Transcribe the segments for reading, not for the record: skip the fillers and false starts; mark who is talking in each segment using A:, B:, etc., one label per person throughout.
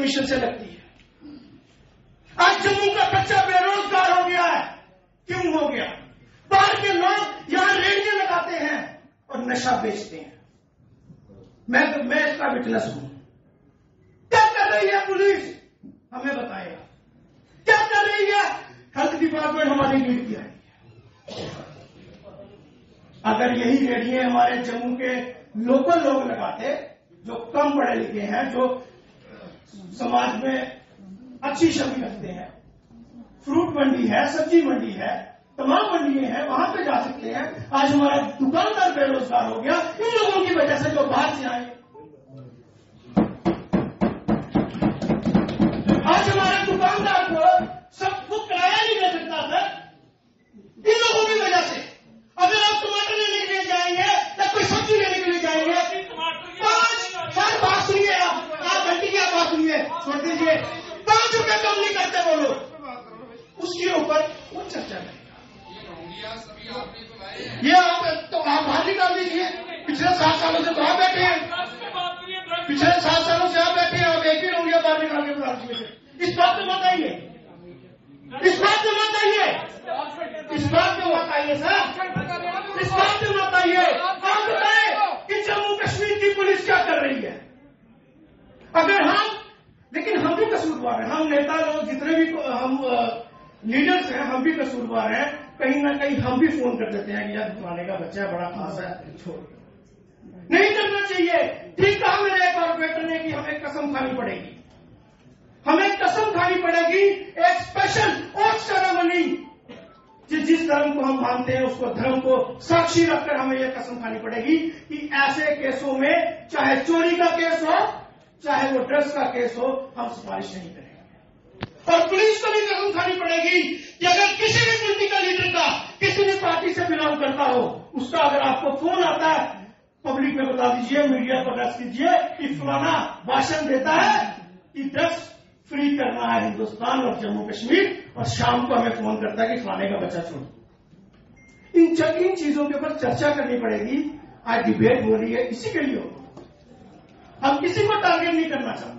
A: Mission से लगती है। आज जम्मू का बच्चा बेरोजगार हो गया है। क्यों हो गया? बाहर के लोग यहां रेडियो लगाते हैं और नशा बेचते हैं। मैं इसका विटनेस हूं। क्या कर रही है पुलिस? हमें बताएगा। क्या कर रही है हेल्थ डिपार्टमेंट? हमारी लीड की आई है। अगर यही रेडियो हमारे जम्मू के लोकल लोग लगाते, जो कम पढ़े लिखे हैं, जो समाज में अच्छी छवि रखते हैं, फ्रूट मंडी है, सब्जी मंडी है, तमाम मंडियां हैं, वहां पे जा सकते हैं। आज हमारा दुकानदार बेरोजगार हो गया इन लोगों की वजह से जो बाहर से आए। आज हमारे दुकानदार को सबको किराया नहीं दे सकता सर, इन लोगों की वजह से। अगर आप टमाटर लेने के लिए जाएंगे या कोई सब्जी लेने के लिए जाएंगे, 5 बात सुनिए, आप घंटे की आप बात सुनिए, छोड़ दीजिए। 5 रुपए कम नहीं करते वो लोग, उसके ऊपर वो चर्चा करें। ये आप बाहर निकाल दीजिए। पिछले 7 सालों से तो आप बैठे हैं, पिछले 7 सालों से आप बैठे हैं, आप एक ही रहोगे बाहर निकाल के बता दीजिए। इस बात पे मत आइए, इस बात पे मत आइए, इस बात पे मत आइए सर, इस बात पे मत आइए। आप बताएं कि जम्मू कश्मीर की पुलिस क्या कर रही है? अगर लेकिन हम भी कसूरवार हैं, हम नेता लोग जितने भी हम लीडर्स हैं, हम भी कसूरवार हैं। कहीं ना कहीं हम भी फोन कर देते हैं कि यार फलाने का बच्चा बड़ा खास है, छोड़। नहीं करना चाहिए। ठीक कहा मेरे एक कॉर्पोरेटर ने कि हमें कसम खानी पड़ेगी, हमें कसम खानी पड़ेगी। एक स्पेशल ओथ सेरेमनी, जिस धर्म को हम मानते हैं उसको धर्म को साक्षी रखकर हमें यह कसम खानी पड़ेगी कि ऐसे केसों में, चाहे चोरी का केस हो, चाहे वो ड्रग्स का केस हो, हम सिफारिश नहीं करेंगे। और पुलिस को भी कसम खानी पड़ेगी कि अगर किसी भी पॉलिटिकल लीडर का, किसी भी पार्टी से बिलोंग करता हो, उसका अगर आपको फोन आता है, पब्लिक में बता दीजिए, मीडिया पर रख दीजिए कि फलाना भाषण देता है कि ड्रग्स फ्री करना है हिंदुस्तान और जम्मू कश्मीर, और शाम को हमें फोन करता है कि फलाने का बच्चा छोड़। इन चीजों के ऊपर चर्चा करनी पड़ेगी। आज डिबेट हो रही है, इसी के लिए हो। हम किसी को टारगेट नहीं करना चाहते।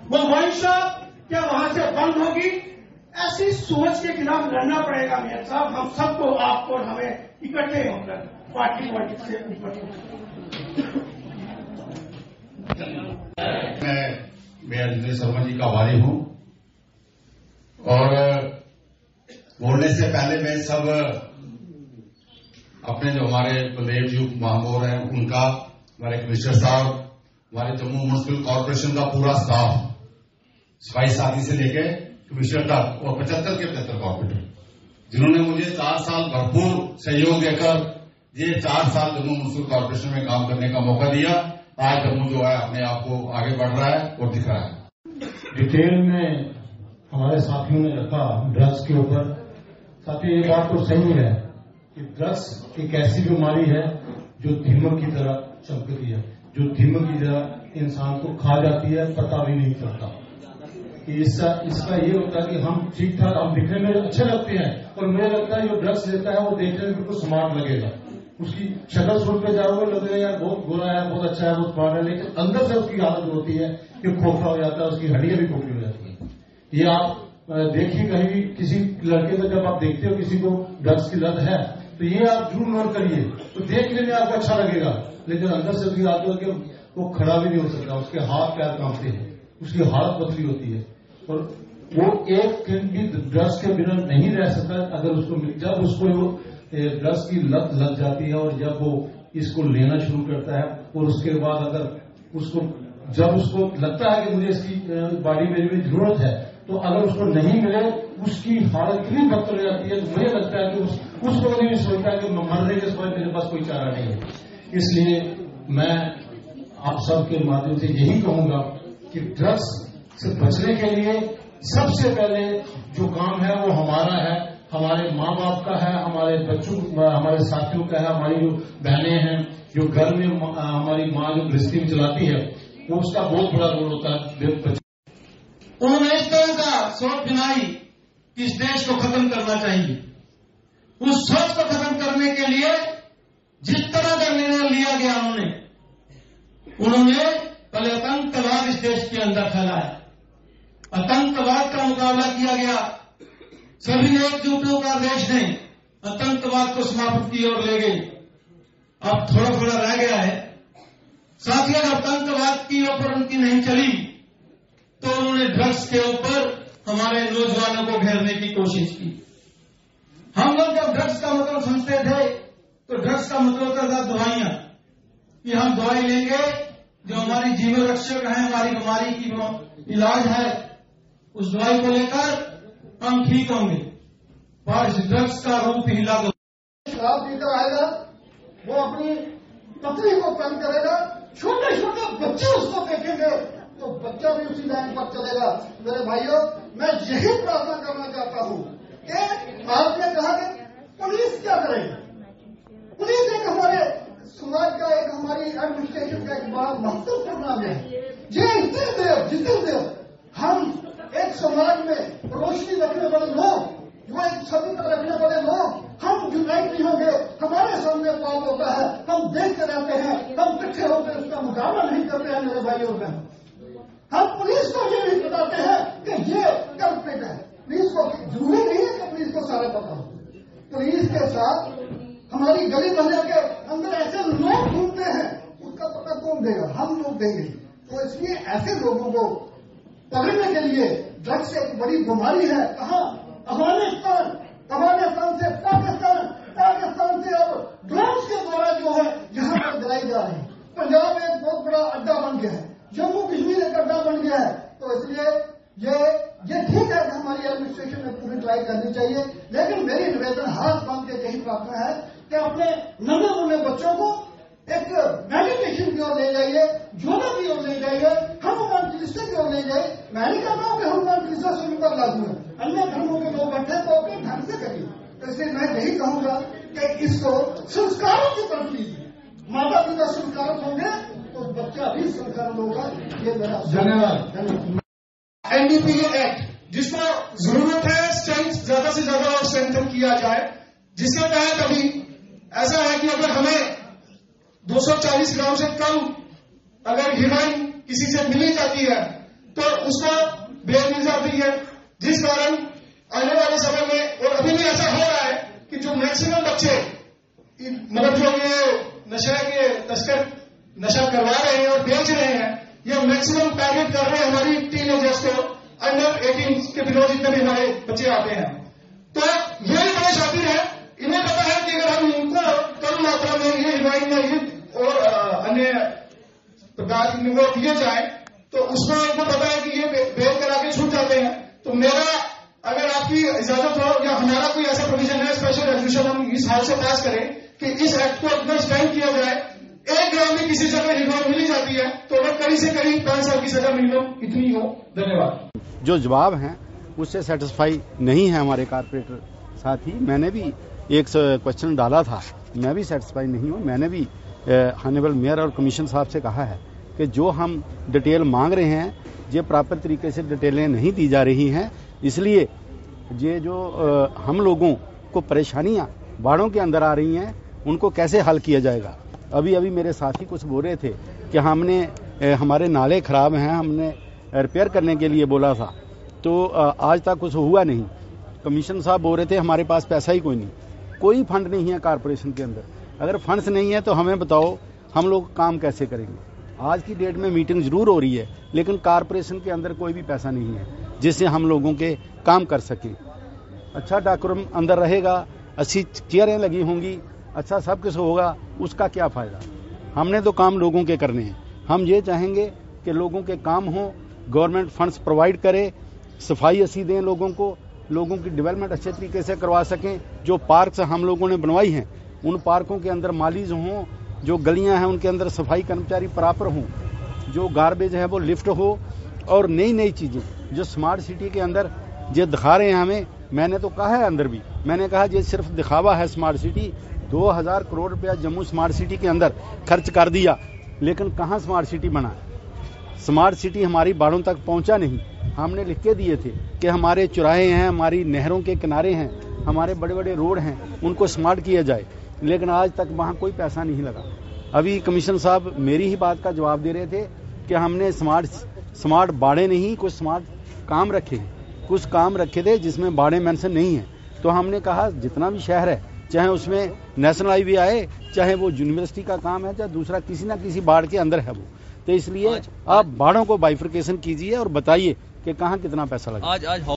A: वो वाइन शॉप क्या वहां से बंद होगी? ऐसी सोच के खिलाफ लड़ना पड़ेगा मेयर साहब। हम सबको, आपको और हमें इकट्ठे होकर पार्टी पॉलिटिक्स से
B: मैं मेयर जितेंद्र शर्मा जी का आभारी हूं, और बोलने से पहले मैं सब अपने जो हमारे बलदेव जी महामोर हैं उनका, हमारे कमिश्नर साहब, हमारे जम्मू म्युनिसिपल कॉर्पोरेशन का पूरा स्टाफ, सफाई साथी से लेके कमिश्नर तक, और 75 के 75 कॉर्पोरेटर, जिन्होंने मुझे 4 साल भरपूर सहयोग देकर ये 4 साल जम्मू म्युनिसिपल कॉर्पोरेशन में काम करने का मौका दिया। आज जम्मू जो है अपने आप को आगे बढ़ रहा है और दिख रहा है।
C: डिटेल में हमारे साथियों ने रखा ड्रग्स के ऊपर। साथियों, ये बात तो सही है कि ड्रग्स एक ऐसी बीमारी है जो दीमक की तरह चमकती है, जो दीमक की तरह इंसान को खा जाती है, पता भी नहीं चलता। कि इसका ये होता है कि हम ठीक ठाक, हम दिखने में अच्छे लगते हैं, और मुझे लगता है जो ड्रग्स लेता है वो देखने में बिल्कुल स्मार्ट लगेगा। उसकी शक्ल सूट पे जाओगे, लगेगा यार बहुत गोरा है, बहुत अच्छा है, बहुत स्मार्ट है, लेकिन अंदर से उसकी हालत होती है कि खोखला हो जाता है, उसकी हड्डियां भी खोखली हो जाती है। ये आप देखिए, कहीं भी किसी लड़के को जब आप देखते हो किसी को ड्रग्स की लत है, तो ये आप जरूर नोट करिए, तो देखने में आपको अच्छा लगेगा, लेकिन अंदर से उसकी हालत होती है वो खड़ा भी नहीं हो सकता, उसके हाथ पैर कांपते हैं, उसकी हालत पतली होती है, और वो एक दिन भी ड्रग्स के बिना नहीं रह सकता। अगर उसको जब उसको ड्रग्स की लत लग जाती है, और जब वो इसको लेना शुरू करता है, और उसके बाद अगर उसको जब उसको लगता है कि मुझे इसकी बॉडी में जरूरत है, तो अगर उसको नहीं मिले, उसकी हालत इतनी बदतर हो जाती है, तो मुझे लगता है कि उसको कभी भी सोचता है कि मरने के समय मेरे पास कोई चारा नहीं है। इसलिए मैं आप सबके माध्यम से यही कहूंगा कि ड्रग्स से बचने के लिए सबसे पहले जो काम है वो हमारा है, हमारे माँ बाप का है, हमारे बच्चों, हमारे साथियों का है, हमारी जो बहनें हैं, जो घर में हमारी माँ जो गृहस्थी में चलाती है, वो उसका बहुत बड़ा रोल होता है।
A: उन्होंने इस तरह का सोच बनाई कि इस देश को खत्म करना चाहिए। उस सोच को खत्म करने के लिए जिस तरह का निर्णय लिया गया, उन्होंने पहले फैला है। आतंकवाद का मुकाबला किया गया, सभी एकजुट होकर देश ने आतंकवाद को समाप्त की ओर ले गई। अब थोड़ा थोड़ा रह गया है। साथियों, जब आतंकवाद की ऊपर उनकी नहीं चली तो उन्होंने ड्रग्स के ऊपर हमारे नौजवानों को घेरने की कोशिश की। हम लोग जब ड्रग्स का मतलब समझते थे तो ड्रग्स का मतलब होता था दवाइयां, कि हम दवाई लेंगे जो हमारी जीवन रक्षक है, हमारी बीमारी की इलाज है, उस दवाई को लेकर हम ठीक होंगे। पर इस ड्रग्स का रूप ही लागू,
D: शराब पीकर आएगा, वो अपनी पत्नी को तंग करेगा, छोटे छोटे बच्चे उसको देखेंगे तो बच्चा भी उसी लाइन पर चलेगा। मेरे भाइयों, मैं यही प्रार्थना करना चाहता हूं कि आपने कहा कि पुलिस क्या करेगी। पुलिस एक हमारे समाज का, एक हमारी एडमिनिस्ट्रेशन का एक बड़ा महत्वपूर्ण नाम है। ये जितने देर हम एक समाज में रोशनी रखने वाले लोग, जो एक सभी तरह रखने वाले लोग, हम यूनाइट नहीं होंगे, हमारे सामने पाप होता है, हम देखते रहते हैं, हम इकट्ठे होकर उसका मुकाबला नहीं करते हैं। मेरे भाइयों बहन, हम पुलिस को ये नहीं बताते हैं कि ये कल्प्रिट है। पुलिस को जरूरी नहीं है कि पुलिस को सारा पता हो। पुलिस के साथ हमारी गली मोहल्ले के अंदर ऐसे लोग घूमते हैं, उसका पता कौन देगा? हम लोग देंगे। तो इसलिए ऐसे लोगों को पकड़ने के लिए ड्रग्स एक बड़ी बीमारी है। कहाँ? अफगानिस्तान से पाकिस्तान से अब ड्रोन्स के द्वारा जो है यहाँ पर गिराई जा रही है। पंजाब एक बहुत बड़ा अड्डा बन गया है, जम्मू कश्मीर एक अड्डा बन गया है। तो इसलिए ये ठीक है कि हमारी एडमिनिस्ट्रेशन में पूरी ट्राई करनी चाहिए, लेकिन मेरी निवेदन हाथ बांध के यही प्रार्थना है कि अपने नन्हे मुन्ने बच्चों को एक मेडिटेशन की ओर ले जाइए, योगा की ओर ले जाइए, हनुमान चालीसा की ओर ले जाइए। मैं नहीं कहता हूं कि हनुमान चालीसा सभी पर लागू है, अन्य धर्मों के लोग बैठे तो अपने ढंग से करिए। तो इसलिए मैं यही कहूंगा कि इसको संस्कारों की तरफ लीजिए। माता पिता संस्कार होंगे तो बच्चा भी संस्कार होगा। ये मेरा
A: धन्यवाद। एनडीपीए एक्ट जिसको जरूरत है ज्यादा से ज्यादा और स्ट्रेंथन किया जाए, जिसके तहत अभी ऐसा है कि अगर हमें 240 ग्राम से कम अगर हीरोइन किसी से मिली जाती है तो उसको बेल मिल जाती है, जिस कारण आने वाले समय में, और अभी भी ऐसा हो रहा है कि जो मैक्सिमम बच्चे मतलब जो ये नशा के तस्कर नशा करवा रहे हैं और बेच रहे हैं, ये मैक्सिमम टारगेट कर रहे हैं हमारी टीनेजर्स को, अंडर 18 के बिलो जितने भी हमारे बच्चे आते हैं। तो ये बड़े शातिर है, इन्हें पता है कि अगर हम इनको कम मात्रा में ये हीरोइन या ये और अन्य प्रकार की वो दिए जाए तो उसमें इनको पता है कि ये बेल करा के छूट जाते हैं। तो मेरा, अगर आपकी इजाजत हो या हमारा कोई ऐसा प्रोविजन है, स्पेशल रेजोल्यूशन हम इस हाउस से पास करें कि इस एक्ट को इतना स्ट्रेंथ किया जाए, 1 ग्राम में किसी जगह हीरोइन मिली जाती है तो अगर कड़ी से कड़ी 5 साल की सजा मिनिमम इतनी हो। धन्यवाद।
E: जो जवाब हैं उससे सेटिस्फाई नहीं है हमारे कारपोरेटर साथी। मैंने भी एक क्वेश्चन डाला था, मैं भी सेटिस्फाई नहीं हूं। मैंने भी ऑनरेबल मेयर और कमीशन साहब से कहा है कि जो हम डिटेल मांग रहे हैं ये प्रॉपर तरीके से डिटेलें नहीं दी जा रही हैं, इसलिए ये जो हम लोगों को परेशानियां बाढ़ों के अंदर आ रही हैं उनको कैसे हल किया जाएगा। अभी मेरे साथी कुछ बोल रहे थे कि हमने हमारे नाले खराब हैं, हमने रिपेयर करने के लिए बोला था, तो आज तक कुछ हुआ नहीं। कमीशन साहब बोल रहे थे हमारे पास पैसा ही कोई नहीं, कोई फंड नहीं है कारपोरेशन के अंदर। अगर फंड्स नहीं है तो हमें बताओ हम लोग काम कैसे करेंगे। आज की डेट में मीटिंग जरूर हो रही है लेकिन कारपोरेशन के अंदर कोई भी पैसा नहीं है जिससे हम लोगों के काम कर सके। अच्छा डेकोरम अंदर रहेगा, अच्छी चेयरें लगी होंगी, अच्छा सब कुछ होगा, उसका क्या फायदा। हमने तो काम लोगों के करने हैं। हम ये चाहेंगे कि लोगों के काम हो, गवर्नमेंट फंड्स प्रोवाइड करे, सफाई अच्छी दें लोगों को, लोगों की डेवलपमेंट अच्छे तरीके से करवा सकें। जो पार्क्स हम लोगों ने बनवाई हैं उन पार्कों के अंदर मालीज हों, जो गलियां हैं उनके अंदर सफाई कर्मचारी प्रॉपर हों, जो गार्बेज है वो लिफ्ट हो, और नई चीजें जो स्मार्ट सिटी के अंदर ये दिखा रहे हैं हमें। मैंने तो कहा है अंदर भी, मैंने कहा ये सिर्फ दिखावा है स्मार्ट सिटी। 2000 करोड़ रुपया जम्मू स्मार्ट सिटी के अंदर खर्च कर दिया, लेकिन कहां स्मार्ट सिटी बना। स्मार्ट सिटी हमारी बाड़ों तक पहुंचा नहीं। हमने लिख के दिए थे कि हमारे चौराहे हैं, हमारी नहरों के किनारे हैं, हमारे बड़े बड़े रोड हैं, उनको स्मार्ट किया जाए, लेकिन आज तक वहां कोई पैसा नहीं लगा। अभी कमिश्नर साहब मेरी ही बात का जवाब दे रहे थे कि हमने स्मार्ट स्मार्ट बाड़े नहीं, कुछ स्मार्ट काम रखे, कुछ काम रखे थे जिसमें बाड़े मेंशन नहीं है। तो हमने कहा जितना भी शहर है, चाहे उसमें नेशनल हाईवे आए, चाहे वो यूनिवर्सिटी का काम है, चाहे दूसरा किसी ना किसी बाढ़ के अंदर है वो, तो इसलिए आप बाड़ों को बाइफरकेशन कीजिए और बताइए कि कहाँ कितना पैसा लगा।